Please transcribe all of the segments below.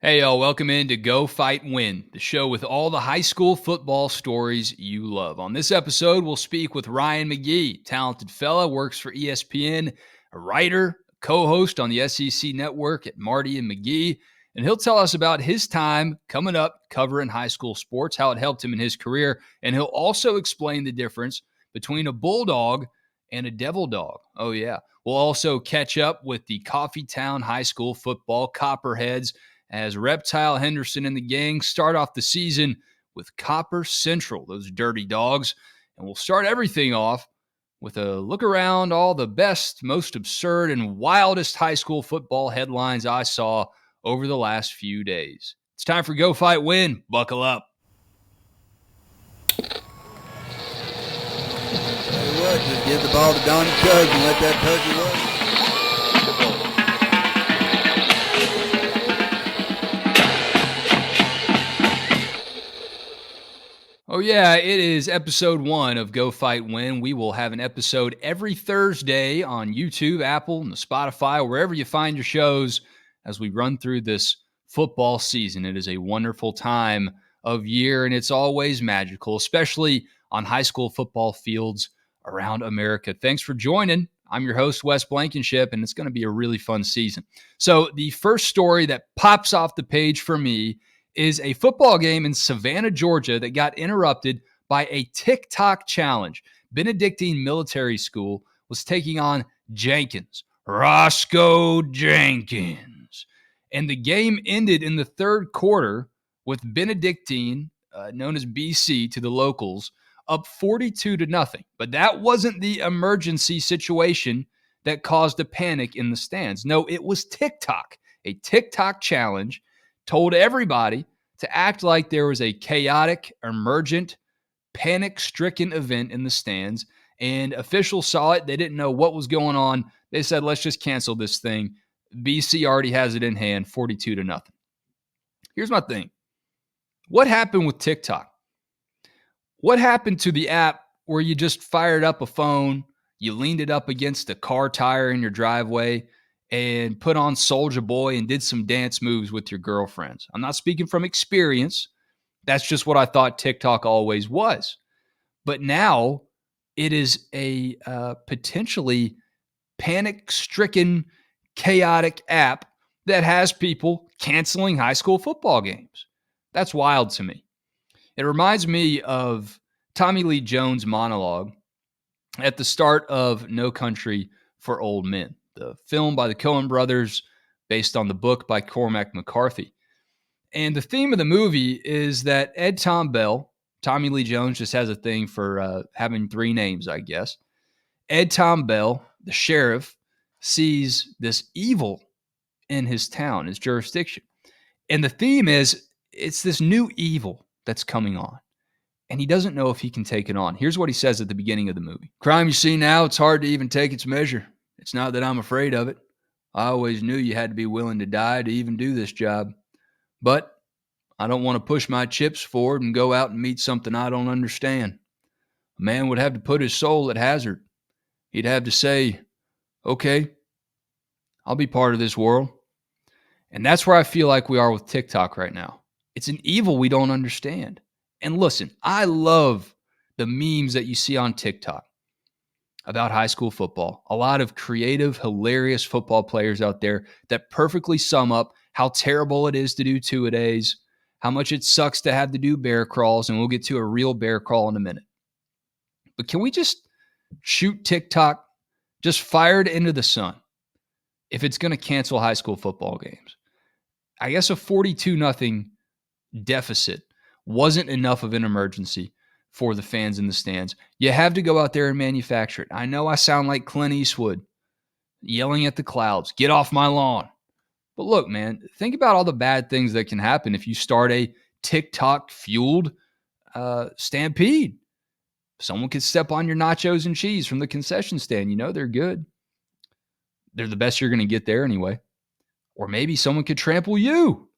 Hey, y'all, welcome in to Go Fight Win, the show with all the high school football stories you love. On this episode, we'll speak with Ryan McGee, talented fella, works for ESPN, a writer, co-host on the SEC network at Marty and McGee, and he'll tell us about his time coming up covering high school sports, how it helped him in his career, and he'll also explain the difference between a Bulldog and a Devil Dog. Oh, yeah. We'll also catch up with the Coffeetown High School football Copperheads as Reptile Henderson and the gang start off the season with Copper Central, those dirty dogs. And we'll start everything off with a look around all the best, most absurd, and wildest high school football headlines I saw over the last few days. It's time for Go Fight Win. Buckle up. Tell you what, just give the ball to Donnie Tug and let that turkey run. Oh, yeah, it is episode 1 of Go Fight Win. We will have an episode every Thursday on YouTube, Apple, and the Spotify, wherever you find your shows as we run through this football season. It is a wonderful time of year, and it's always magical, especially on high school football fields around America. Thanks for joining. I'm your host, Wes Blankenship, and it's going to be a really fun season. So the first story that pops off the page for me is a football game in Savannah, Georgia that got interrupted by a TikTok challenge. Benedictine Military School was taking on Jenkins, Roscoe Jenkins. And the game ended in the third quarter with Benedictine, known as BC to the locals, up 42-0. But that wasn't the emergency situation that caused a panic in the stands. No, it was TikTok. A TikTok challenge told everybody to act like there was a chaotic, emergent, panic-stricken event in the stands, and officials saw it. They didn't know what was going on. They said, let's just cancel this thing. BC already has it in hand, 42-0. Here's my thing. What happened with TikTok? What happened to the app where you just fired up a phone, you leaned it up against a car tire in your driveway, and put on Soulja Boy and did some dance moves with your girlfriends? I'm not speaking from experience. That's just what I thought TikTok always was. But now it is a potentially panic-stricken, chaotic app that has people canceling high school football games. That's wild to me. It reminds me of Tommy Lee Jones' monologue at the start of No Country for Old Men, the film by the Coen brothers based on the book by Cormac McCarthy. And the theme of the movie is that Ed Tom Bell, Tommy Lee Jones just has a thing for having 3 names, I guess. Ed Tom Bell, the sheriff, sees this evil in his town, his jurisdiction. And the theme is it's this new evil that's coming on. And he doesn't know if he can take it on. Here's what he says at the beginning of the movie. Crime you see now, it's hard to even take its measure. It's not that I'm afraid of it. I always knew you had to be willing to die to even do this job. But I don't want to push my chips forward and go out and meet something I don't understand. A man would have to put his soul at hazard. He'd have to say, okay, I'll be part of this world. And that's where I feel like we are with TikTok right now. It's an evil we don't understand. And listen, I love the memes that you see on TikTok about high school football. A lot of creative, hilarious football players out there that perfectly sum up how terrible it is to do two-a-days, how much it sucks to have to do bear crawls, and we'll get to a real bear crawl in a minute. But can we just shoot TikTok, just fire it into the sun if it's going to cancel high school football games? I guess a 42-0 deficit wasn't enough of an emergency for the fans in the stands. You have to go out there and manufacture it. I know I sound like Clint Eastwood yelling at the clouds, get off my lawn. But look, man, think about all the bad things that can happen if you start a TikTok-fueled stampede. Someone could step on your nachos and cheese from the concession stand. You know they're good. They're the best you're going to get there anyway. Or maybe someone could trample you.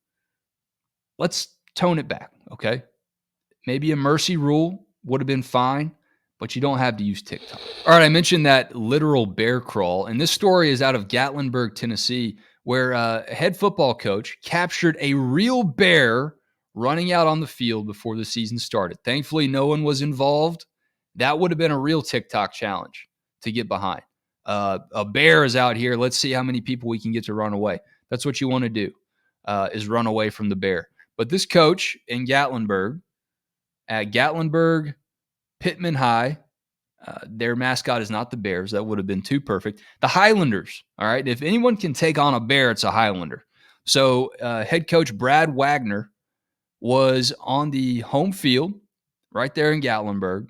Let's tone it back, okay? Maybe a mercy rule would have been fine, but you don't have to use TikTok. All right, I mentioned that literal bear crawl, and this story is out of Gatlinburg, Tennessee, where a head football coach captured a real bear running out on the field before the season started. Thankfully, no one was involved. That would have been a real TikTok challenge to get behind. A bear is out here. Let's see how many people we can get to run away. That's what you want to do, is run away from the bear. But this coach in Gatlinburg, at Gatlinburg Pittman High, their mascot is not the Bears. That would have been too perfect. The Highlanders, all right? If anyone can take on a bear, it's a Highlander. So head coach Brad Wagner was on the home field right there in Gatlinburg,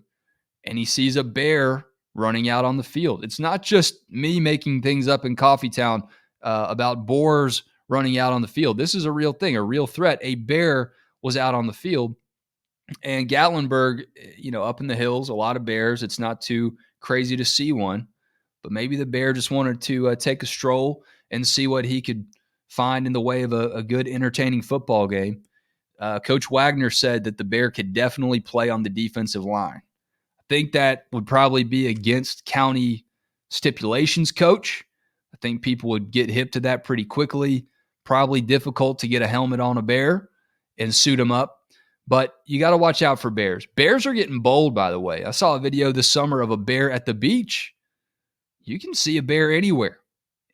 and he sees a bear running out on the field. It's not just me making things up in Coffeetown about boars running out on the field. This is a real thing, a real threat. A bear was out on the field. And Gatlinburg, up in the hills, a lot of bears. It's not too crazy to see one, but maybe the bear just wanted to take a stroll and see what he could find in the way of a good, entertaining football game. Coach Wagner said that the bear could definitely play on the defensive line. I think that would probably be against county stipulations, Coach. I think people would get hip to that pretty quickly. Probably difficult to get a helmet on a bear and suit him up. But you got to watch out for bears. Bears are getting bold, by the way. I saw a video this summer of a bear at the beach. You can see a bear anywhere,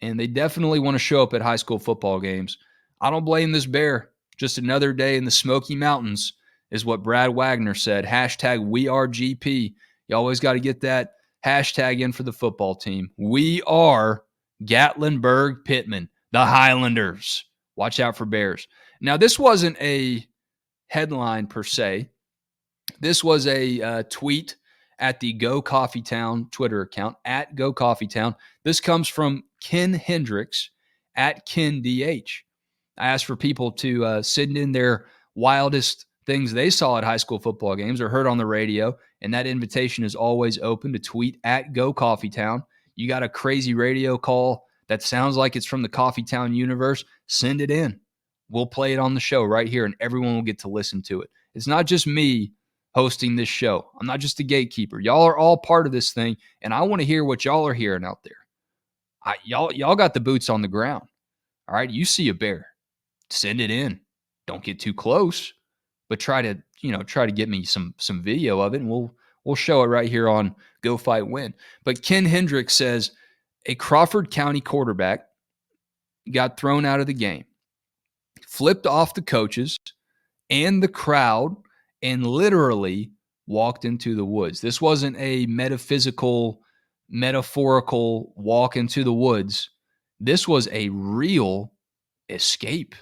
and they definitely want to show up at high school football games. I don't blame this bear. Just another day in the Smoky Mountains is what Brad Wagner said. #WeAreGP. You always got to get that hashtag in for the football team. We are Gatlinburg Pittman, the Highlanders. Watch out for bears. Now, this wasn't a headline per se. This was a tweet at the Go Coffeetown Twitter account, at Go Coffeetown. This comes from Ken Hendricks at KenDH. I asked for people to send in their wildest things they saw at high school football games or heard on the radio, and that invitation is always open to tweet at Go Coffeetown. You got a crazy radio call that sounds like it's from the Coffeetown universe, send it in. We'll play it on the show right here, and everyone will get to listen to it. It's not just me hosting this show. I'm not just a gatekeeper. Y'all are all part of this thing, and I want to hear what y'all are hearing out there. Y'all got the boots on the ground. All right, you see a bear, send it in. Don't get too close, but try to get me some video of it, and we'll show it right here on Go Fight Win. But Ken Hendricks says a Crawford County quarterback got thrown out of the game, flipped off the coaches and the crowd, and literally walked into the woods. This wasn't a metaphorical walk into the woods. This was a real escape.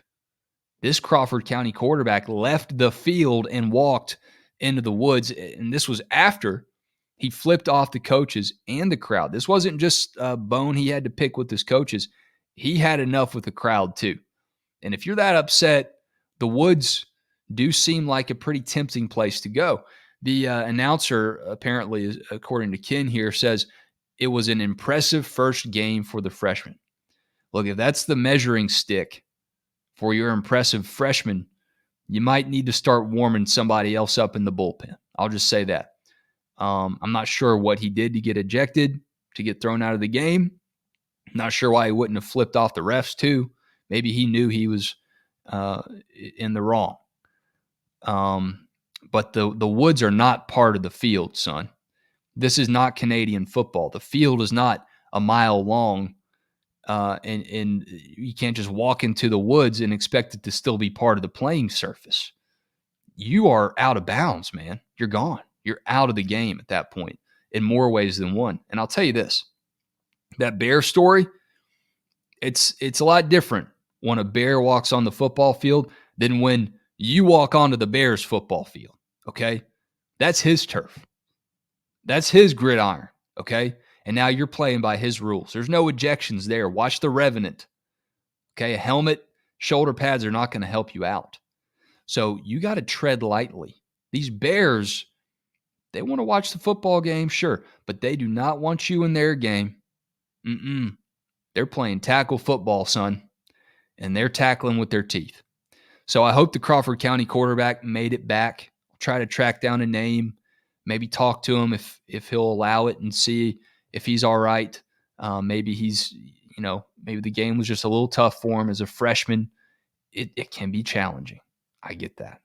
This Crawford County quarterback left the field and walked into the woods, and this was after he flipped off the coaches and the crowd. This wasn't just a bone he had to pick with his coaches. He had enough with the crowd too. And if you're that upset, the woods do seem like a pretty tempting place to go. The announcer, apparently, according to Ken here, says it was an impressive first game for the freshman. Look, if that's the measuring stick for your impressive freshman, you might need to start warming somebody else up in the bullpen. I'll just say that. I'm not sure what he did to get ejected, to get thrown out of the game. Not sure why he wouldn't have flipped off the refs too. Maybe he knew he was in the wrong. But the woods are not part of the field, son. This is not Canadian football. The field is not a mile long, and you can't just walk into the woods and expect it to still be part of the playing surface. You are out of bounds, man. You're gone. You're out of the game at that point in more ways than one. And I'll tell you this, that bear story, it's a lot different when a bear walks on the football field than when you walk onto the Bears football field, okay? That's his turf. That's his gridiron, okay? And now you're playing by his rules. There's no ejections there. Watch The Revenant, okay? A helmet, shoulder pads are not going to help you out. So you got to tread lightly. These Bears, they want to watch the football game, sure, but they do not want you in their game. They're playing tackle football, son, and they're tackling with their teeth. So I hope the Crawford County quarterback made it back. I'll try to track down a name, maybe talk to him if he'll allow it and see if he's all right. Maybe he's maybe the game was just a little tough for him as a freshman. It can be challenging. I get that.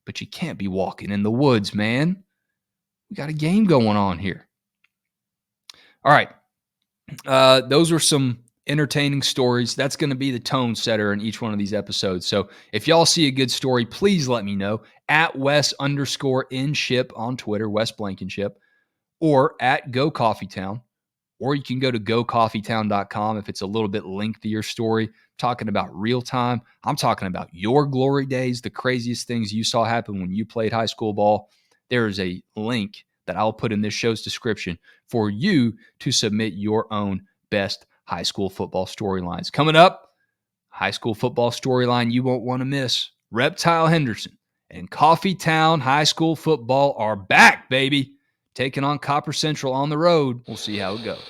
But you can't be walking in the woods, man. We got a game going on here. All right. Those were some entertaining stories. That's going to be the tone setter in each one of these episodes. So if y'all see a good story, please let me know at Wes_InShip on Twitter, Wes Blankenship, or at Go Coffeetown. Or you can go to gocoffeetown.com if it's a little bit lengthier story. I'm talking about real time. I'm talking about your glory days, the craziest things you saw happen when you played high school ball. There is a link that I'll put in this show's description for you to submit your own best high school football storylines. Coming up, high school football storyline you won't want to miss. Reptile Henderson and Coffeetown High School football are back, baby. Taking on Copper Central on the road. We'll see how it goes.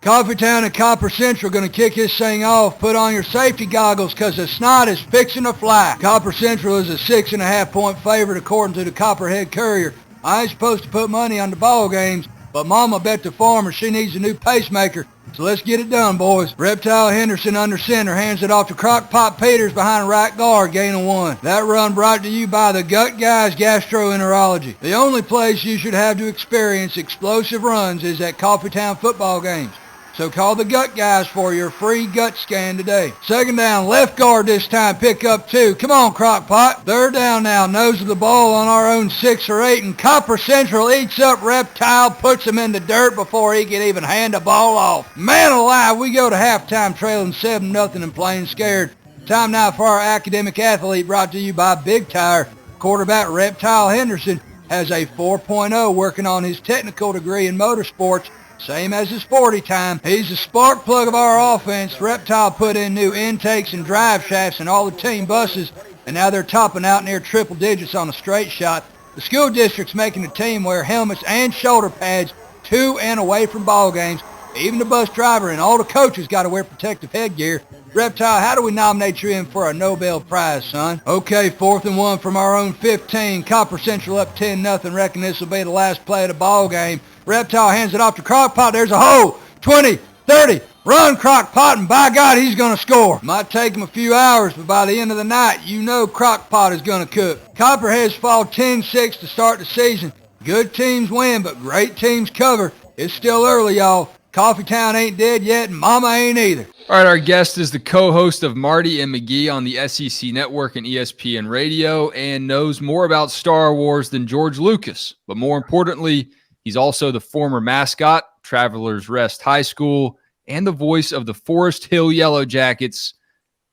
Coffeetown and Copper Central going to kick this thing off. Put on your safety goggles because the snot is fixing to fly. Copper Central is a 6.5-point favorite according to the Copperhead Courier. I ain't supposed to put money on the ball games, but Mama bet the farmer she needs a new pacemaker. So let's get it done, boys. Reptile Henderson under center hands it off to Crockpot Peters behind right guard, gaining 1. That run brought to you by the Gut Guys Gastroenterology. The only place you should have to experience explosive runs is at Coffeetown football games. So call the Gut Guys for your free gut scan today. Second down, left guard this time, pick up 2. Come on, Crockpot. Third down now, nose of the ball on our own 6 or 8, and Copper Central eats up Reptile, puts him in the dirt before he can even hand the ball off. Man alive, we go to halftime trailing 7-0 and playing scared. Time now for our academic athlete, brought to you by Big Tire. Quarterback Reptile Henderson has a 4.0 working on his technical degree in motorsports. Same as his 40 time. He's the spark plug of our offense. Reptile put in new intakes and drive shafts in all the team buses, and now they're topping out near triple digits on a straight shot. The school district's making the team wear helmets and shoulder pads to and away from ball games. Even the bus driver and all the coaches got to wear protective headgear. Reptile, how do we nominate you in for a Nobel Prize, son? Okay, 4th and 1 from our own 15. Copper Central up 10-0. Reckon this will be the last play of the ball game. Reptile hands it off to Crockpot. There's a hole. 20, 30. Run, Crockpot, and by God, he's going to score. Might take him a few hours, but by the end of the night, you know Crockpot is going to cook. Copperheads fall 10-6 to start the season. Good teams win, but great teams cover. It's still early, y'all. Coffeetown ain't dead yet, and Mama ain't either. All right, our guest is the co-host of Marty and McGee on the SEC Network and ESPN Radio and knows more about Star Wars than George Lucas. But more importantly, he's also the former mascot, Travelers Rest High School, and the voice of the Forest Hill Yellow Jackets.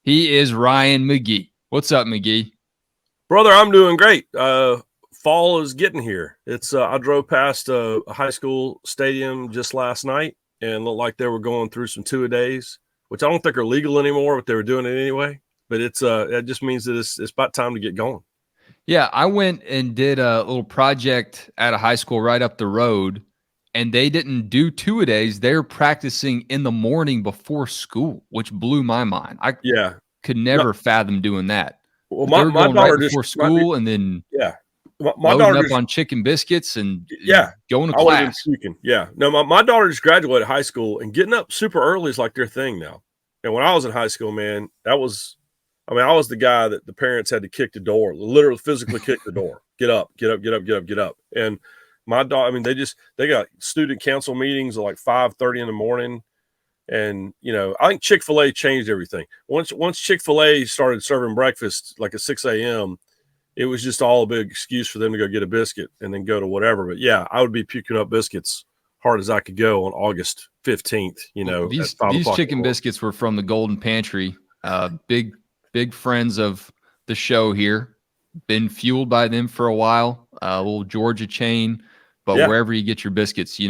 He is Ryan McGee. What's up, McGee? Brother, I'm doing great. Fall is getting here. It's I drove past a high school stadium just last night and looked like they were going through some two-a-days, which I don't think are legal anymore, but they were doing it anyway. But it just means that it's about time to get going. Yeah, I went and did a little project at a high school right up the road, and they didn't do two-a-days. They're practicing in the morning before school, which blew my mind. I could never fathom doing that. Well, my daughter right before school and then my loading daughter up on chicken biscuits and going to I class. Yeah, no, my daughter just graduated high school, and getting up super early is like their thing now. And when I was in high school, man, I was the guy that the parents had to kick the door, literally physically kick the door. Get up. And my daughter, they got student council meetings at like 5:30 in the morning. And, I think Chick-fil-A changed everything. Once Chick-fil-A started serving breakfast like at 6 a.m., it was just all a big excuse for them to go get a biscuit and then go to whatever. But, yeah, I would be puking up biscuits hard as I could go on August 15th, These chicken biscuits were from the Golden Pantry. Big friends of the show here. Been fueled by them for a while. A little Georgia chain. But wherever you get your biscuits,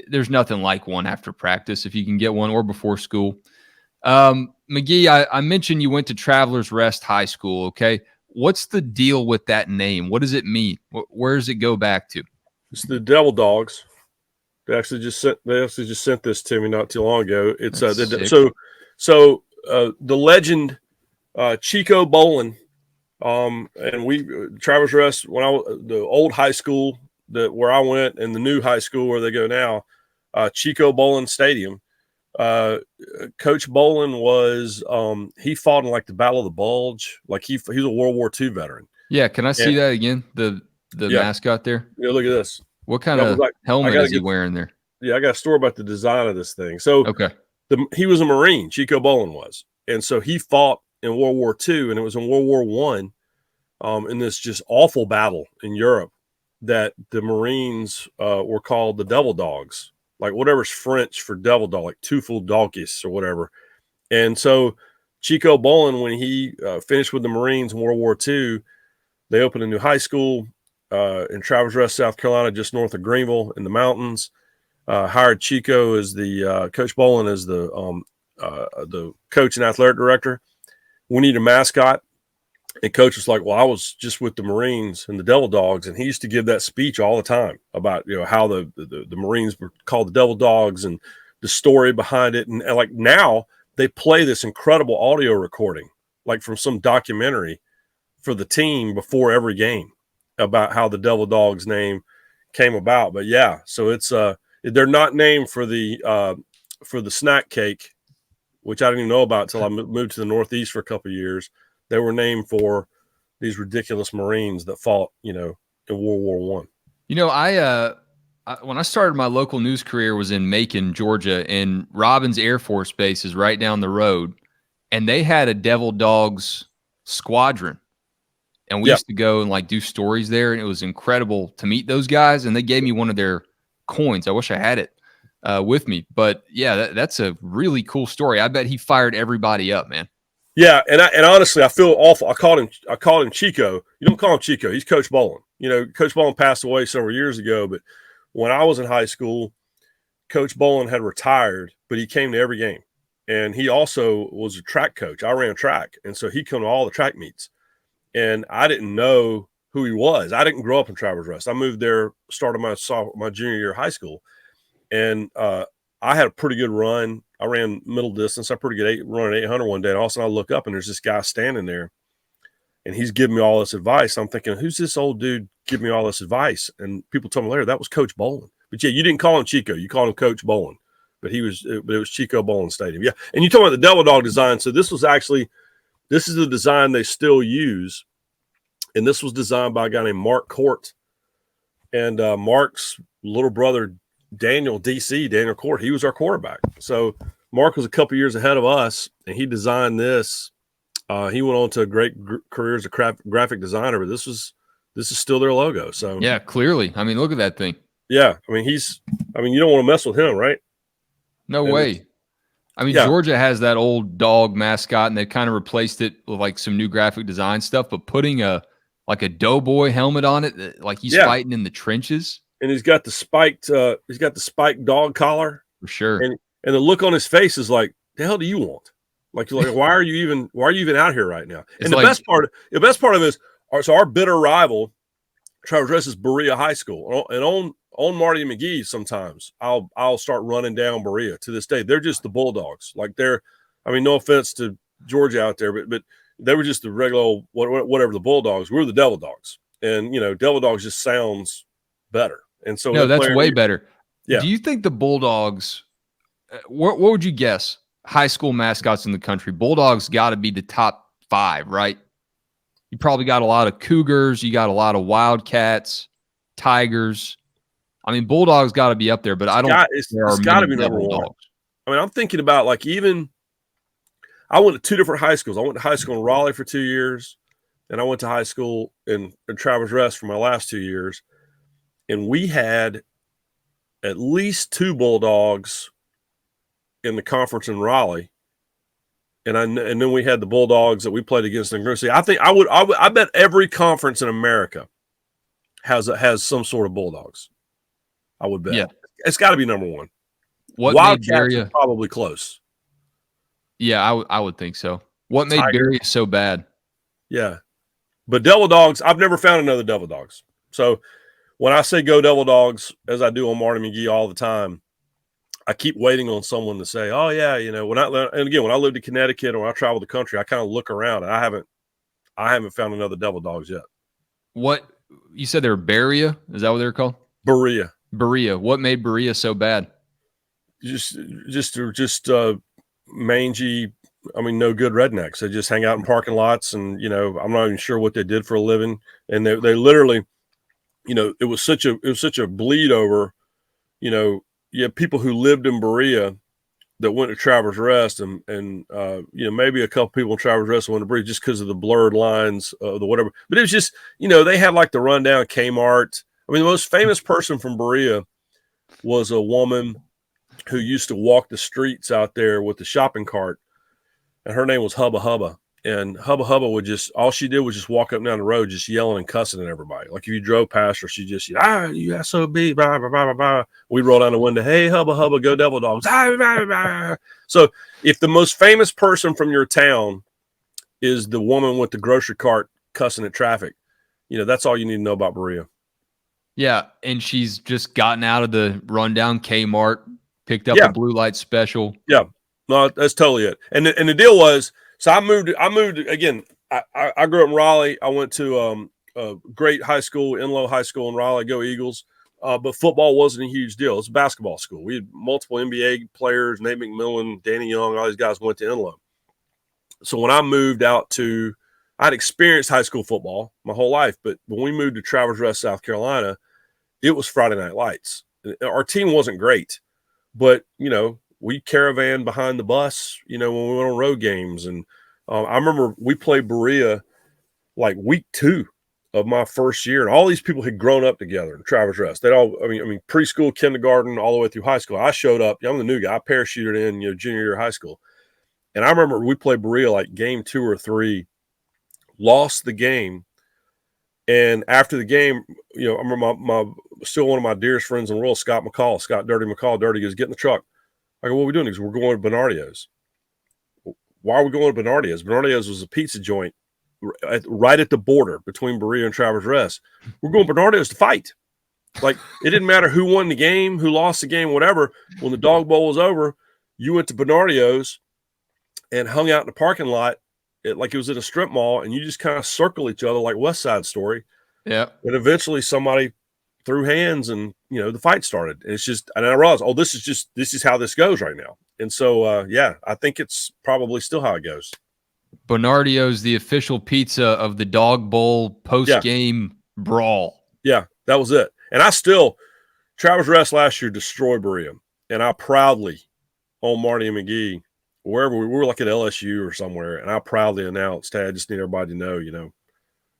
there's nothing like one after practice if you can get one or before school. McGee, I mentioned you went to Travelers Rest High School, okay? What's the deal with that name? What does it mean? Where does it go back to? It's the Devil Dogs. They actually just sent this to me not too long ago. It's the legend Chico Bolin, and Travelers Rest, the old high school where I went and the new high school where they go now, Chico Bolin Stadium Coach Bolin was he fought in like the Battle of the Bulge. Like he's a World War II veteran. Yeah, can I see And, that again? The yeah, mascot there. yeah. Look at this. What kind That was of like helmet is he wearing there? Yeah, I got a story about the design of this thing. So Okay. he was a Marine. Chico Bolin was, and so he fought in World War II, and it was in World War One, in this just awful battle in Europe that the Marines were called the Devil Dogs, like whatever's French for devil dog, like Teufel Dogis or whatever. And so Chico Bolin, when he finished with the Marines in World War II, they opened a new high school in Travelers Rest, South Carolina, just north of Greenville in the mountains. Hired Chico as the Coach Bolin as the coach and athletic director. We need a mascot. And Coach was like, well, I was just with the Marines and the Devil Dogs, and he used to give that speech all the time about how the Marines were called the Devil Dogs and the story behind it. And like now they play this incredible audio recording, like from some documentary for the team before every game about how the Devil Dogs name came about. But yeah, so it's they're not named for the snack cake, which I didn't even know about until I moved to the Northeast for a couple of years. They were named for these ridiculous Marines that fought, in World War I. When I started my local news career was in Macon, Georgia, and Robins Air Force Base is right down the road, and they had a Devil Dogs squadron, and we used to go and like do stories there, and it was incredible to meet those guys, and they gave me one of their coins. I wish I had it with me, but yeah, that's a really cool story. I bet he fired everybody up, man. Yeah, and honestly, I feel awful. I called him Chico. You don't call him Chico. He's Coach Bolin. Coach Bolin passed away several years ago, but when I was in high school, Coach Bolin had retired, but he came to every game. And he also was a track coach. I ran track, and so he'd come to all the track meets. And I didn't know who he was. I didn't grow up in Travelers Rest. I moved there, started my junior year of high school, and I had a pretty good run. I ran middle distance. I pretty good running 800 one day. And all of a sudden I look up and there's this guy standing there and he's giving me all this advice. I'm thinking, who's this old dude giving me all this advice? And people told me later that was Coach Bolin. But yeah, you didn't call him Chico. You called him Coach Bolin. But it was Chico Bolin Stadium. Yeah. And you talk about the Devil Dog design. So this is the design they still use. And this was designed by a guy named Mark Court. And Mark's little brother, Daniel Court, he was our quarterback. So Mark was a couple years ahead of us, and he designed this. He went on to a great career as a graphic designer, but this is still their logo. So yeah, clearly. I mean, look at that thing. Yeah, I mean you don't want to mess with him, right? No way. I mean, Georgia has that old dog mascot, and they kind of replaced it with like some new graphic design stuff. But putting a doughboy helmet on it, like he's fighting in the trenches. And he's got the spiked dog collar for sure. And the look on his face is like, the hell do you want? Like, you're like, why are you even out here right now? And the best part of it is, so our bitter rival, Travelers Rest, is Berea High School. And on Marty McGee, sometimes I'll start running down Berea. To this day, they're just the Bulldogs. Like no offense to Georgia out there, but they were just the regular old, whatever the Bulldogs. We were the Devil Dogs, and Devil Dogs just sounds better. And so that's way better. Yeah. Do you think the Bulldogs? What would you guess? High school mascots in the country. Bulldogs got to be the top 5, right? You probably got a lot of Cougars. You got a lot of Wildcats, Tigers. I mean, Bulldogs got to be up there, but I don't. It's got to be number 1. Dogs. I mean, I'm thinking about I went to 2 different high schools. I went to high school in Raleigh for 2 years, and I went to high school in Travelers Rest for my last 2 years. And we had at least 2 Bulldogs in the conference in Raleigh, and then we had the Bulldogs that we played against in Green. I bet every conference in America has some sort of Bulldogs. I would bet. Yeah, it's got to be number 1. What Wildcats are probably close. Yeah, I would think so. What made Berea so bad? Yeah, but Devil Dogs, I've never found another Devil Dogs. So when I say go Devil Dogs, as I do on Marty McGee all the time, I keep waiting on someone to say, "Oh yeah," when I lived in Connecticut or when I traveled the country, I kind of look around and I haven't found another Devil Dogs yet. What you said? They're Berea? Is that what they're called? Berea. What made Berea so bad? just mangy. I mean, no good rednecks. They just hang out in parking lots, and I'm not even sure what they did for a living. And they literally, it was such a bleed over. You have people who lived in Berea that went to Travelers Rest, and maybe a couple people in Travelers Rest went to Berea just because of the blurred lines, the whatever. But it was just, they had like the rundown Kmart. I mean, the most famous person from Berea was a woman who used to walk the streets out there with the shopping cart, and her name was Hubba Hubba. And Hubba Hubba all she did was just walk up and down the road, just yelling and cussing at everybody. Like if you drove past her, she just, you SOB, blah, blah, blah, blah, blah. We'd roll down the window, hey, Hubba Hubba, go Devil Dogs. Blah, blah, blah. So if the most famous person from your town is the woman with the grocery cart cussing at traffic, that's all you need to know about Berea. Yeah, and she's just gotten out of the rundown Kmart, picked up a blue light special. Yeah, no, that's totally it. And the deal was, so I moved again. I grew up in Raleigh. I went to a great high school, Enloe High School in Raleigh. Go Eagles! But football wasn't a huge deal. It's a basketball school. We had multiple NBA players: Nate McMillan, Danny Young. All these guys went to Enloe. So when I moved out I'd experienced high school football my whole life, but when we moved to Travelers Rest, South Carolina, it was Friday Night Lights. Our team wasn't great, but we caravan behind the bus, when we went on road games. And I remember we played Berea like week 2 of my first year, and all these people had grown up together in Travelers Rest. They'd all, I mean, preschool, kindergarten, all the way through high school. I showed up. I'm the new guy. I parachuted in, junior year of high school. And I remember we played Berea like game 2 or 3, lost the game. And after the game, I remember my still one of my dearest friends in the world, Scott Dirty McCall. Dirty goes, get in the truck. I go, what are we doing? He goes, we're going to Bernardio's. Why are we going to Bernardio's? Bernardio's was a pizza joint right at the border between Berea and Travelers Rest. We're going to Bernardio's to fight. Like, it didn't matter who won the game, who lost the game, whatever. When the dog bowl was over, you went to Bernardio's and hung out in the parking lot like it was at a strip mall, and you just kind of circle each other like West Side Story. Yeah. And eventually somebody threw hands, and the fight started. And it's just, and I realized, this is how this goes right now. And so I think it's probably still how it goes. Bernardio's the official pizza of the Dog Bowl post-game brawl. Yeah, that was it. And Travelers Rest last year destroyed Berea, and I proudly, on Marty and McGee, wherever we were, like at LSU or somewhere, and I proudly announced, hey, I just need everybody to know,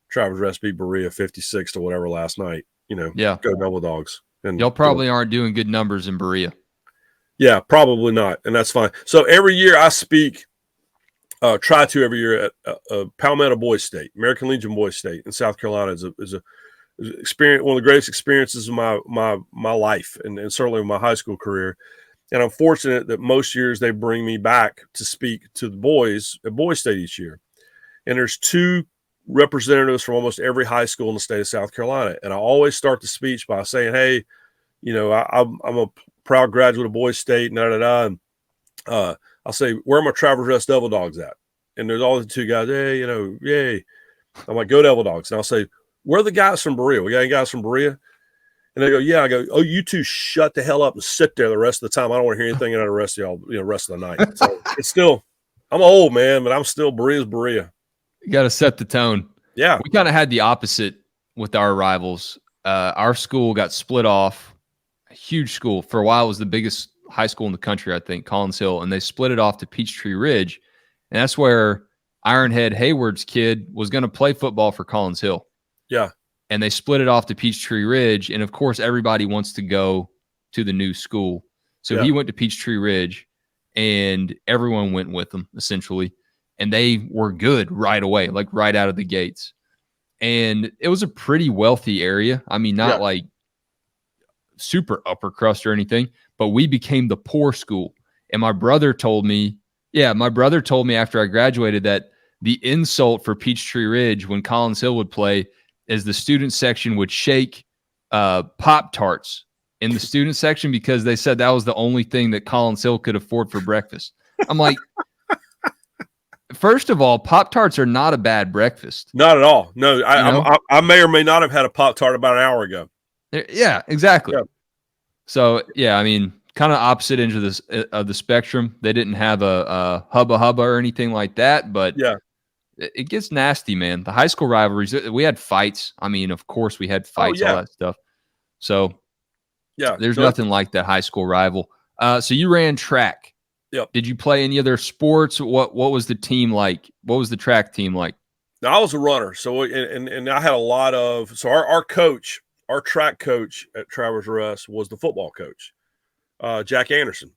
Travelers Rest beat Berea 56 to whatever last night. Go Devil Dogs. And y'all probably aren't doing good numbers in Berea. Yeah, probably not, and that's fine. So every year I speak, try to every year at Palmetto Boys State, American Legion Boys State in South Carolina is a experience, one of the greatest experiences of my life, and certainly my high school career. And I'm fortunate that most years they bring me back to speak to the boys at Boys State each year. And there's 2 representatives from almost every high school in the state of South Carolina. And I always start the speech by saying, hey, I'm a proud graduate of Boys State, and I'll say, where are my Travelers Rest Devil Dogs at? And there's all the 2 guys, hey, yay. I'm like, go Devil Dogs. And I'll say, where are the guys from Berea? We got any guys from Berea? And they go, yeah. I go, oh, you 2 shut the hell up and sit there the rest of the time. I don't want to hear anything out of the rest of y'all, rest of the night. So it's still, I'm old, man, but I'm still Berea's Berea. You got to set the tone. Yeah. We kind of had the opposite with our rivals. Our school got split off, a huge school. For a while, it was the biggest high school in the country, I think, Collins Hill, and they split it off to Peachtree Ridge. And that's where Ironhead Hayward's kid was going to play football for Collins Hill. Yeah. And they split it off to Peachtree Ridge. And, of course, everybody wants to go to the new school. So he went to Peachtree Ridge, and everyone went with him, essentially. And they were good right away, like right out of the gates. And it was a pretty wealthy area. I mean, not like super upper crust or anything, but we became the poor school. And my brother told me after I graduated that the insult for Peachtree Ridge when Collins Hill would play is the student section would shake Pop-Tarts in the student section because they said that was the only thing that Collins Hill could afford for breakfast. I'm like, first of all, Pop-Tarts are not a bad breakfast. Not at all. No, I may or may not have had a Pop-Tart about an hour ago. Yeah, exactly. Yeah. So, I mean, kind of opposite end of this of the spectrum. They didn't have a hubba or anything like that, but Yeah. it gets nasty, man. The high school rivalries, we had fights. I mean, of course we had fights, all that stuff. So yeah, there's nothing like that high school rival. So you ran track. Yep. Did you play any other sports? What was the team like? What was the track team like? Now, I was a runner, so and I had a lot of our coach, our track coach at Travelers Rest was the football coach, Jack Anderson,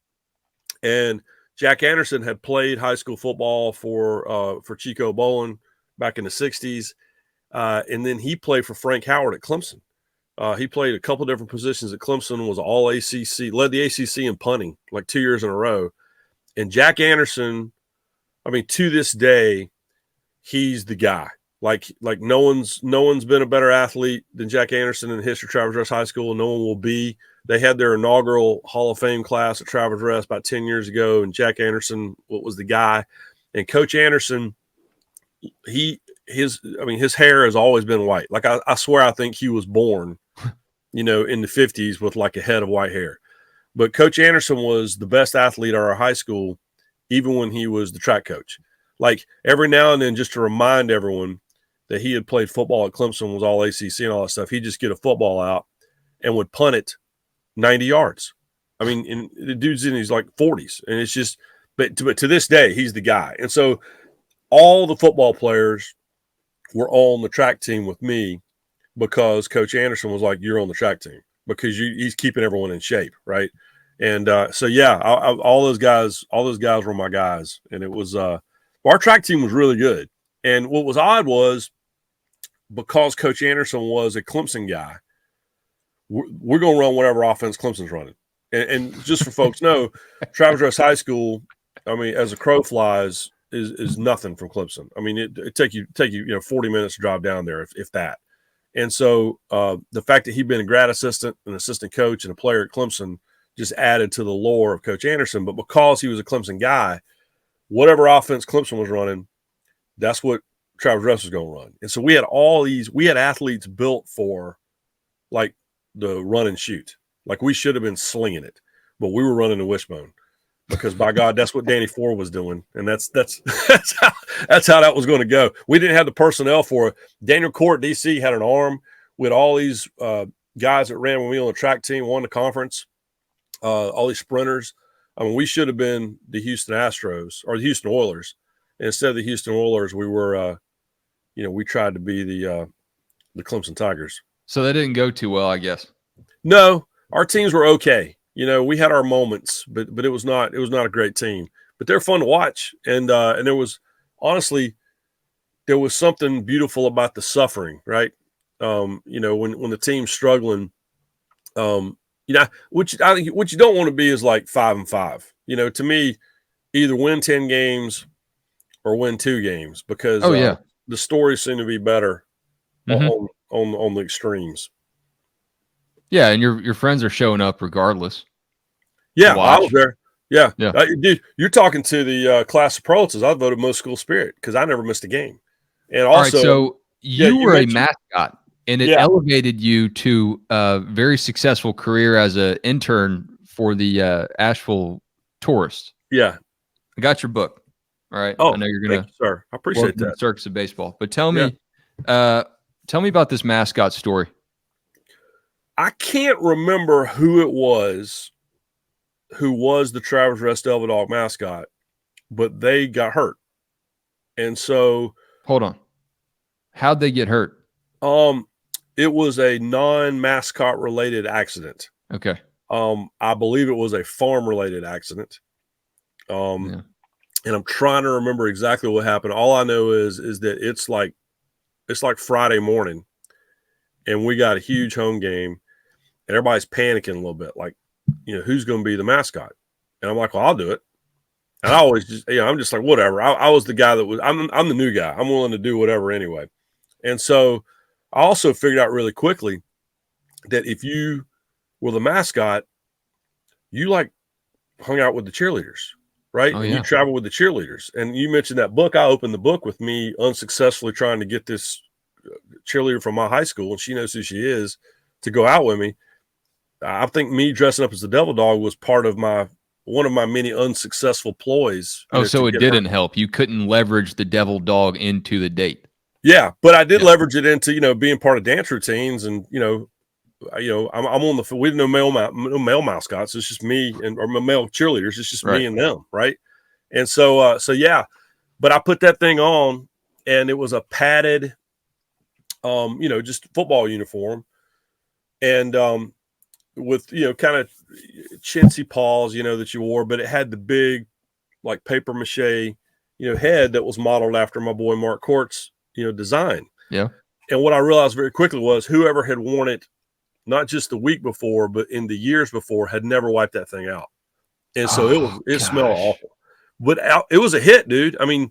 and Jack Anderson had played high school football for Chico Bolin back in the '60s, and then he played for Frank Howard at Clemson. He played a couple different positions at Clemson, was all ACC, led the ACC in punting like 2 years in a row. And Jack Anderson, I mean, to this day, he's the guy. Like no one's been a better athlete than Jack Anderson in the history of Travelers Rest High School. No one will be. They had their inaugural Hall of Fame class at Travelers Rest about 10 years ago, and Jack Anderson was the guy. And Coach Anderson, his hair has always been white. Like I swear, I think he was born, in the 50s with like a head of white hair. But Coach Anderson was the best athlete at our high school, even when he was the track coach. Like every now and then, just to remind everyone that he had played football at Clemson, was all ACC and all that stuff, he'd just get a football out and would punt it 90 yards. I mean, and the dude's in his like 40s, and it's just, but to this day, he's the guy. And so all the football players were on the track team with me because Coach Anderson was like, "You're on the track team," because he's keeping everyone in shape, right? And so yeah, all those guys were my guys, and it was our track team was really good. And what was odd was, because Coach Anderson was a Clemson guy, we're going to run whatever offense Clemson's running. And just for folks know, Travelers Rest High School, I mean, as a crow flies, is nothing from Clemson. I mean, it take you 40 minutes to drive down there, if that. And so the fact that he'd been a grad assistant, an assistant coach, and a player at Clemson just added to the lore of Coach Anderson. But because he was a Clemson guy, whatever offense Clemson was running, that's what Travelers Rest was going to run. And so we had athletes built for like the run and shoot. Like we should have been slinging it, but we were running the wishbone, because by God, that's what Danny Ford was doing. And that's how that was going to go. We didn't have the personnel for it. Daniel Court, DC, had an arm. We had all these guys that ran when we were on the track team, won the conference, all these sprinters. I mean, we should have been the Houston Astros or the Houston Oilers. And instead of the Houston Oilers, we were, we tried to be the Clemson Tigers. So that didn't go too well, I guess. No, our teams were okay. We had our moments, but it was not a great team. But they're fun to watch, and there was something beautiful about the suffering, right? When the team's struggling, what you don't want to be is like 5-5. To me, either win 10 games or win 2 games, because the stories seem to be better on the extremes. Yeah, and your friends are showing up regardless. Yeah, I was there. Yeah. Dude, you're talking to the class of superlatives. I voted most school spirit because I never missed a game. And also, all right, so you were a mascot, and it elevated you to a very successful career as an intern for the Asheville Tourist. Yeah, I got your book. All right. Oh, I know you're gonna, sir. I appreciate that. The circus of baseball, but tell me about this mascot story. I can't remember who it was the Travelers Rest Devil Dog mascot, but they got hurt. And so hold on. How'd they get hurt? It was a non-mascot related accident. Okay. I believe it was a farm related accident. And I'm trying to remember exactly what happened. All I know is that it's like Friday morning, and we got a huge home game, and everybody's panicking a little bit, like, who's going to be the mascot? And I'm like, well, I'll do it. And I always just, I'm just like, whatever. I was the guy I'm the new guy. I'm willing to do whatever anyway. And so I also figured out really quickly that if you were the mascot, you like hung out with the cheerleaders, right? And you travel with the cheerleaders. And you mentioned that book. I opened the book with me unsuccessfully trying to get this cheerleader from my high school, and she knows who she is, to go out with me. I think me dressing up as the Devil Dog was part of one of my many unsuccessful ploys. Oh, so it didn't help. You couldn't leverage the Devil Dog into the date. Yeah, but I did leverage it into, being part of dance routines, and I'm on the, we didn't know male mascots. It's just me or male cheerleaders. It's just me and them, right? And so yeah, but I put that thing on, and it was a padded, just football uniform, and with kind of chintzy paws, that you wore, but it had the big, like, paper mache, head that was modeled after my boy Mark Court's, design. Yeah. And what I realized very quickly was whoever had worn it, not just the week before, but in the years before, had never wiped that thing out. And so it smelled awful, but it was a hit, dude. I mean,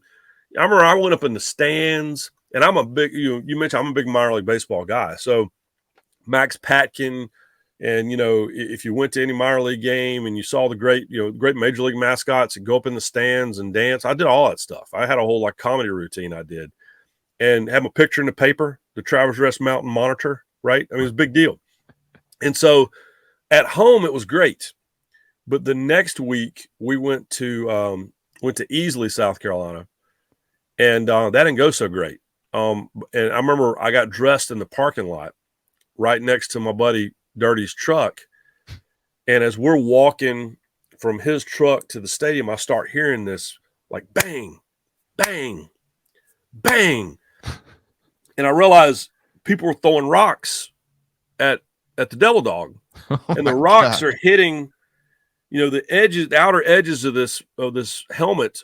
I remember I went up in the stands, and I'm a big, you mentioned I'm a big minor league baseball guy. So Max Patkin, and, if you went to any minor league game and you saw the great major league mascots and go up in the stands and dance, I did all that stuff. I had a whole comedy routine I did, and have a picture in the paper, the Traverse Rest Mountain Monitor, right? I mean, it was a big deal. And so at home, it was great. But the next week we went to Easley, South Carolina, and that didn't go so great. And I remember I got dressed in the parking lot right next to my buddy Dirty's truck. And as we're walking from his truck to the stadium, I start hearing this bang, bang, bang. And I realized people were throwing rocks at the Devil Dog. And the rocks are hitting, the outer edges of this helmet,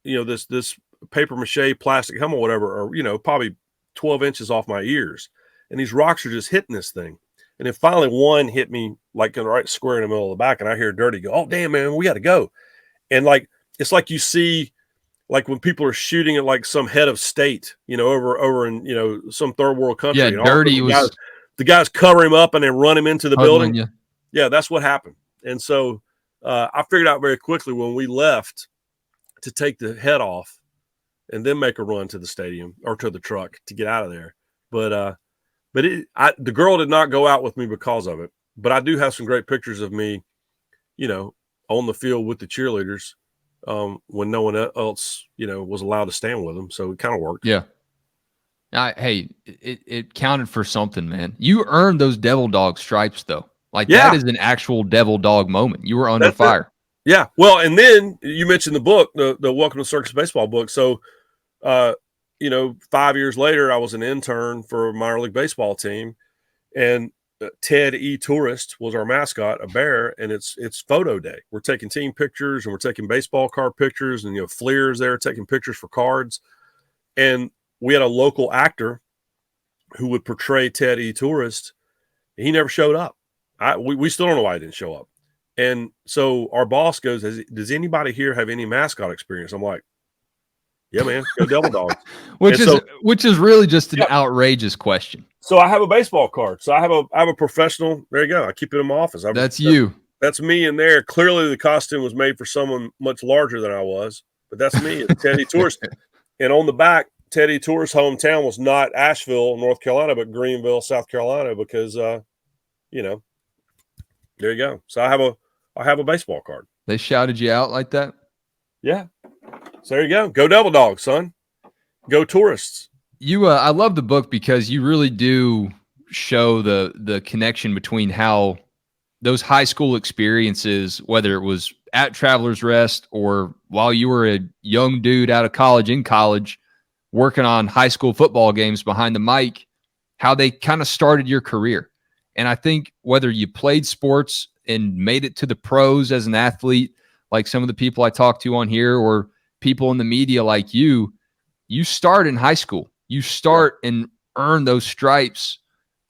this paper mache plastic helmet, whatever, or, probably 12 inches off my ears. And these rocks are just hitting this thing. And then finally one hit me right square in the middle of the back. And I hear Dirty go, "Oh, damn, man, we got to go." And it's like you see, when people are shooting at some head of state, over in, some third world country. Yeah, and Dirty the guys cover him up and then run him into the building. You. Yeah, that's what happened. And so I figured out very quickly when we left to take the head off and then make a run to the stadium or to the truck to get out of there. But the girl did not go out with me because of it. But I do have some great pictures of me, on the field with the cheerleaders when no one else, was allowed to stand with them. So it kind of worked. Yeah. Hey, it counted for something, man. You earned those Devil Dog stripes, though. That is an actual Devil Dog moment. You were under fire. Yeah. Well, and then you mentioned the book, the Welcome to Circus Baseball book. So, 5 years later, I was an intern for a minor league baseball team, and Ted E. Tourist was our mascot, a bear, and it's photo day. We're taking team pictures and we're taking baseball card pictures, and Fleer's there taking pictures for cards. And we had a local actor who would portray Ted E. Tourist. He never showed up. We still don't know why he didn't show up. And so our boss goes, "Does anybody here have any mascot experience?" I'm like, "Yeah, man, go Devil Dogs." which is really just an outrageous question. So I have a baseball card. So I have a professional. There you go. I keep it in my office. That's you. That's me in there. Clearly, the costume was made for someone much larger than I was, but that's me. It's Teddy Tourist. And on the back, Teddy Tourist's hometown was not Asheville, North Carolina, but Greenville, South Carolina, because there you go. So I have a baseball card. They shouted you out like that? Yeah. So there you go. Go Devil Dogs, son. Go Tourists. I love the book because you really do show the connection between how those high school experiences, whether it was at Travelers Rest or while you were a young dude out of college, in college, working on high school football games behind the mic, how they kind of started your career. And I think whether you played sports and made it to the pros as an athlete, like some of the people I talk to on here, or people in the media like you start in high school. You start and earn those stripes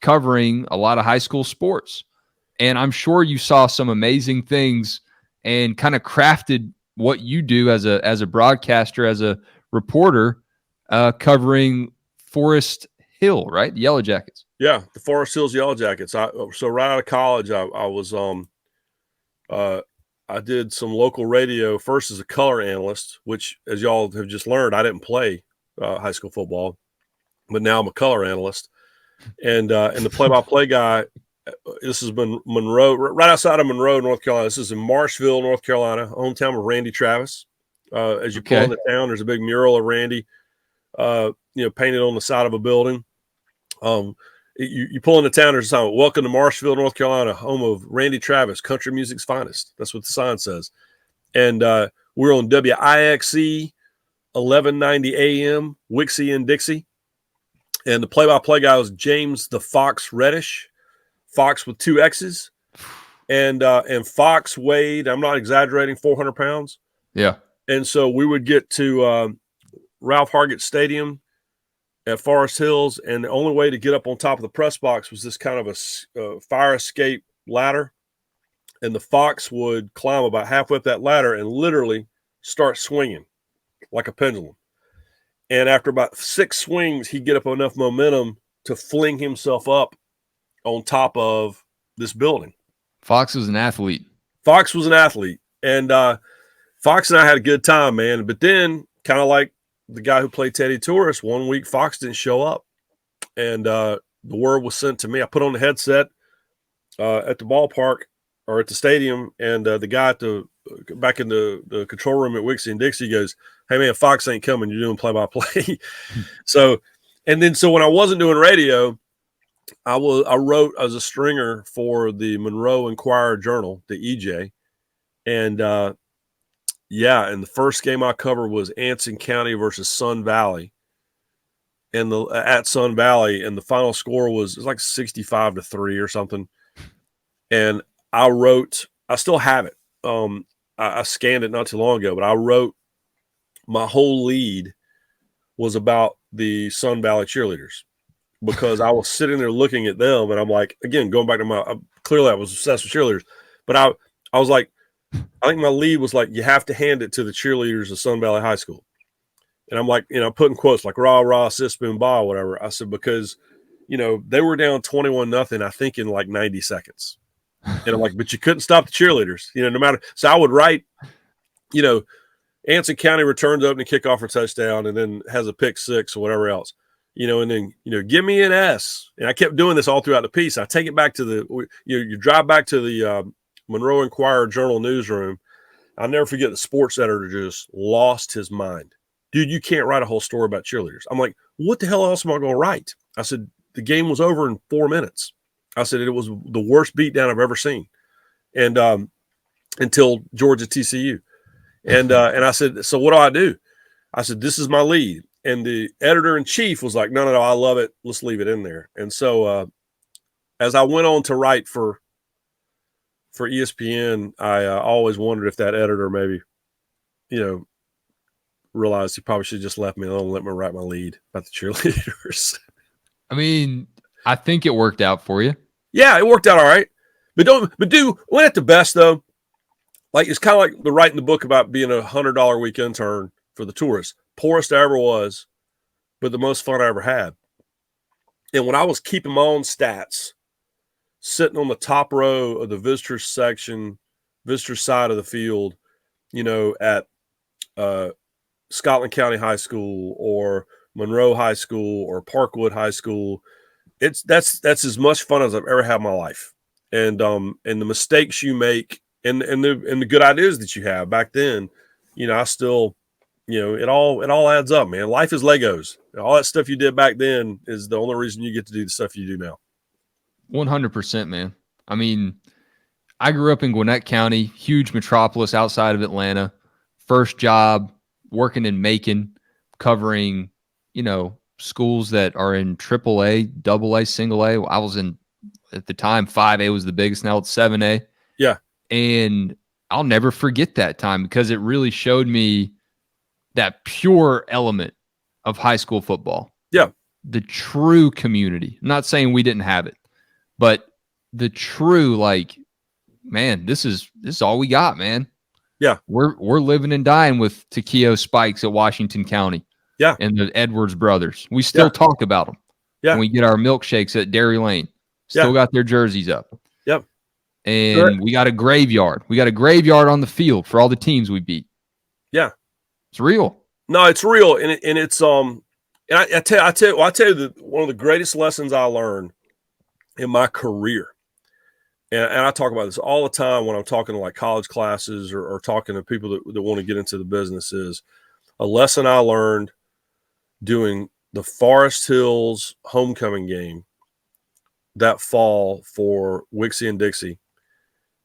covering a lot of high school sports. And I'm sure you saw some amazing things and kind of crafted what you do as a broadcaster, as a reporter, covering Forest Hill, right? The Yellow Jackets. Yeah, the Forest Hills Yellow Jackets. So right out of college, I was I did some local radio first as a color analyst, which, as y'all have just learned, I didn't play high school football, but now I'm a color analyst. And the play-by-play guy this has been Monroe, right outside of Monroe, North Carolina. This is in Marshville, North Carolina, hometown of Randy Travis. As you pull into town, there's a big mural of Randy, painted on the side of a building. You pull into town, there's a sign, "Welcome to Marshville, North Carolina, home of Randy Travis, country music's finest." That's what the sign says. And we're on WIXC 1190 AM, Wixie and Dixie. And the play-by-play guy was James the Fox Reddish, Fox with 2 X's. And Fox weighed, I'm not exaggerating, 400 pounds. Yeah. And so we would get to Ralph Hargett Stadium at Forest Hills, and the only way to get up on top of the press box was this kind of a fire escape ladder. And the Fox would climb about halfway up that ladder and literally start swinging like a pendulum. And after about 6 swings, he'd get up enough momentum to fling himself up on top of this building. Fox was an athlete. And Fox and I had a good time, man. But then, kind of like the guy who played Teddy Torres, one week Fox didn't show up. And the word was sent to me. I put on the headset at the ballpark or at the stadium, and the guy back in the control room at Wixie and Dixie goes, "Hey, man, Fox ain't coming. You're doing play-by-play." So when I wasn't doing radio, I wrote as a stringer for the Monroe Inquirer Journal, the EJ. And and the first game I covered was Anson County versus Sun Valley, and at Sun Valley, and the final score was like 65-3 or something. And I still have it. I scanned it not too long ago, but I wrote my whole lead was about the Sun Valley cheerleaders, because I was sitting there looking at them, and I'm like, again, going back to clearly I was obsessed with cheerleaders, but I was like, I think my lead was like, you have to hand it to the cheerleaders of Sun Valley High School. And I'm like, putting quotes like rah, rah, sis, boom, bah, whatever. I said, because, they were down 21-0, I think in like 90 seconds. And I'm like, but you couldn't stop the cheerleaders, no matter. So I would write, Anson County returns opening kickoff for touchdown and then has a pick 6 or whatever else, and then, give me an S. And I kept doing this all throughout the piece. I take it back to you drive back to the Monroe Inquirer Journal newsroom. I'll never forget the sports editor just lost his mind. "Dude, you can't write a whole story about cheerleaders." I'm like, what the hell else am I going to write? I said, the game was over in 4 minutes. I said, it was the worst beatdown I've ever seen. And until Georgia TCU. And I said, so what do I do? I said, this is my lead. And the editor-in-chief was like, no, I love it. Let's leave it in there. And so as I went on to write for ESPN, I always wondered if that editor maybe, realized he probably should have just left me alone and let me write my lead about the cheerleaders. I mean, I think it worked out for you. Yeah, it worked out all right. But when at the best, though, like it's kind of like the writing the book about being a $100 week intern for the tourists. Poorest I ever was, but the most fun I ever had. And when I was keeping my own stats, sitting on the top row of the visitor section, visitor side of the field, at Scotland County High School or Monroe High School or Parkwood High School, that's as much fun as I've ever had in my life. And the mistakes you make and the good ideas that you have back then, I still, it all adds up, man. Life is Legos. All that stuff you did back then is the only reason you get to do the stuff you do now. 100%, man. I mean, I grew up in Gwinnett County, huge metropolis outside of Atlanta. First job working in Macon, covering, schools that are in AAA, AA, single A. I was in, at the time, 5A was the biggest. Now it's 7A. Yeah. And I'll never forget that time because it really showed me that pure element of high school football. Yeah. The true community. I'm not saying we didn't have it, but the true, like, man, this is all we got, man. Yeah. We're living and dying with Taquio Spikes at Washington County. Yeah. And the Edwards brothers. We still talk about them. Yeah. And we get our milkshakes at Dairy Lane. Still got their jerseys up. Yep. And we got a graveyard. We got a graveyard on the field for all the teams we beat. Yeah. It's real. No, it's real. And it's and I tell you one of the greatest lessons I learned in my career and I talk about this all the time when I'm talking to like college classes or talking to people that want to get into the business, is a lesson I learned doing the Forest Hills homecoming game that fall for Wixie and Dixie.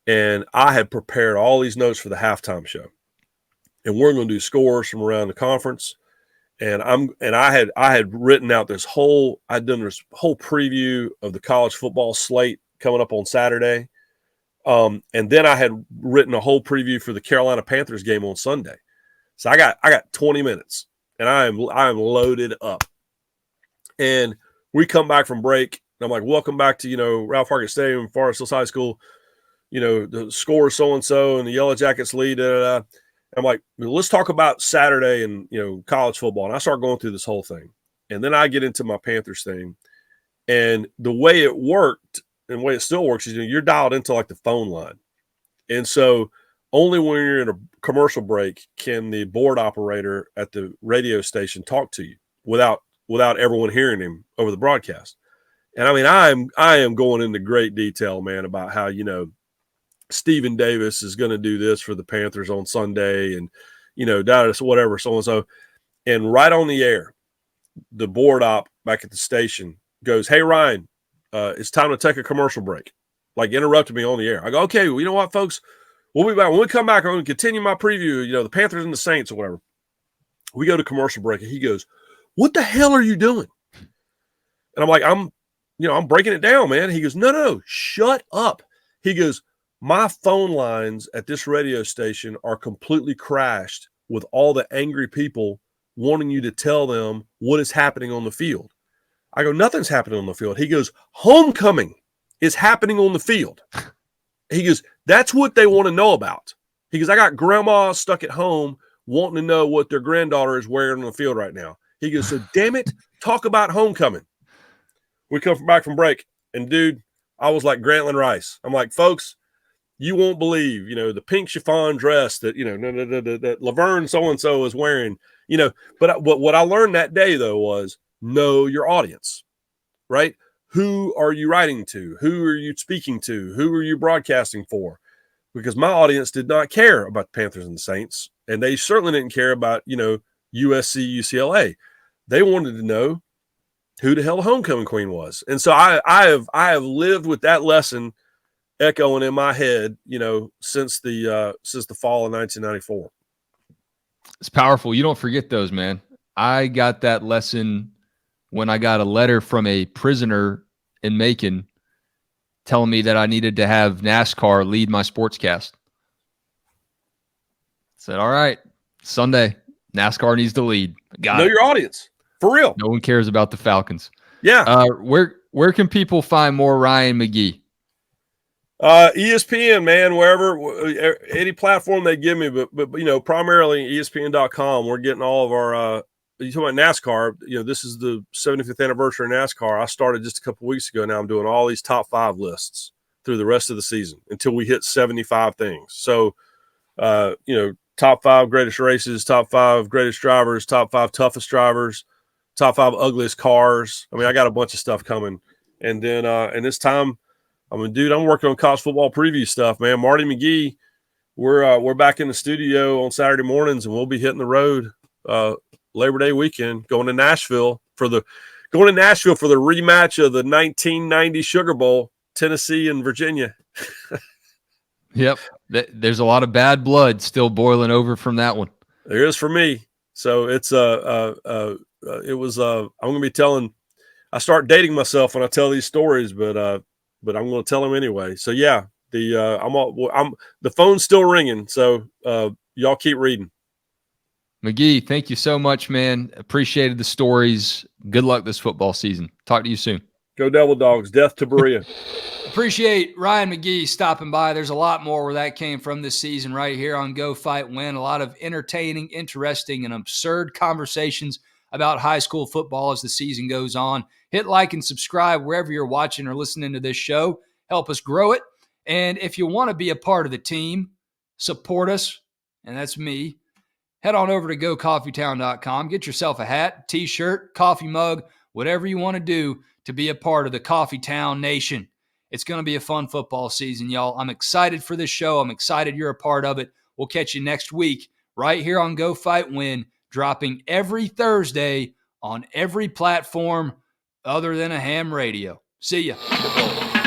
And I had prepared all these notes for the halftime show. And we're going to do scores from around the conference. And I had written out I'd done this whole preview of the college football slate coming up on Saturday. And then I had written a whole preview for the Carolina Panthers game on Sunday. So I got 20 minutes and I am loaded up. And we come back from break and I'm like, welcome back to, Ralph Hargett Stadium, Forest Hills High School. The score is so-and-so and the Yellow Jackets lead. I'm like, let's talk about Saturday and, college football. And I start going through this whole thing. And then I get into my Panthers thing. And the way it worked and the way it still works is you're dialed into like the phone line. And so only when you're in a commercial break can the board operator at the radio station talk to you without everyone hearing him over the broadcast. And I mean, I am going into great detail, man, about how, Stephen Davis is going to do this for the Panthers on Sunday and, whatever, so and so. And right on the air, the board op back at the station goes, "Hey, Ryan, it's time to take a commercial break." Like interrupted me on the air. I go, "Okay, well, you know what, folks? We'll be back. When we come back, I'm going to continue my preview, the Panthers and the Saints or whatever." We go to commercial break and he goes, "What the hell are you doing?" And I'm like, I'm breaking it down, man. He goes, no, shut up. He goes, "My phone lines at this radio station are completely crashed with all the angry people wanting you to tell them what is happening on the field." I go, "Nothing's happening on the field." He goes, "Homecoming is happening on the field." He goes, "That's what they want to know about." He goes, "I got grandma stuck at home wanting to know what their granddaughter is wearing on the field right now." He goes, "So damn it, talk about homecoming." We come back from break, and dude, I was like Grantland Rice. I'm like, "Folks, you won't believe, the pink chiffon dress that, that Laverne so-and-so is wearing, but what I learned that day though was know your audience, right? Who are you writing to? Who are you speaking to? Who are you broadcasting for? Because my audience did not care about the Panthers and the Saints, and they certainly didn't care about, USC, UCLA. They wanted to know who the hell the homecoming queen was. And so I have lived with that lesson echoing in my head, since the fall of 1994. It's powerful. You don't forget those, man. I got that lesson when I got a letter from a prisoner in Macon telling me that I needed to have NASCAR lead my sportscast. I said, all right, Sunday, NASCAR needs to lead. Know your audience. For real. No one cares about the Falcons. Yeah. Where can people find more Ryan McGee? ESPN, man, wherever, any platform they give me, but primarily ESPN.com. We're getting all of our, you talking about NASCAR, this is the 75th anniversary of NASCAR. I started just a couple weeks ago. Now I'm doing all these top 5 lists through the rest of the season until we hit 75 things. So, top 5 greatest races, top 5 greatest drivers, top 5 toughest drivers, top 5 ugliest cars. I mean, I got a bunch of stuff coming. And then, and this time, I'm working on college football preview stuff, man. Marty McGee, we're back in the studio on Saturday mornings, and we'll be hitting the road Labor Day weekend, going to Nashville for the rematch of the 1990 Sugar Bowl, Tennessee and Virginia. Yep, there's a lot of bad blood still boiling over from that one. There is for me. So it's I'm going to be telling. I start dating myself when I tell these stories, but I'm going to tell them anyway. So yeah, the phone's still ringing. So y'all keep reading. McGee, thank you so much, man. Appreciated the stories. Good luck this football season. Talk to you soon. Go Devil Dogs. Death to Berea. Appreciate Ryan McGee stopping by. There's a lot more where that came from this season right here on Go Fight Win. A lot of entertaining, interesting, and absurd conversations about high school football as the season goes on. Hit like and subscribe wherever you're watching or listening to this show. Help us grow it. And if you want to be a part of the team, support us, and that's me, head on over to GoCoffeetown.com. Get yourself a hat, t-shirt, coffee mug, whatever you want to do to be a part of the Coffeetown Nation. It's going to be a fun football season, y'all. I'm excited for this show. I'm excited you're a part of it. We'll catch you next week right here on Go Fight Win, dropping every Thursday on every platform other than a ham radio. See ya.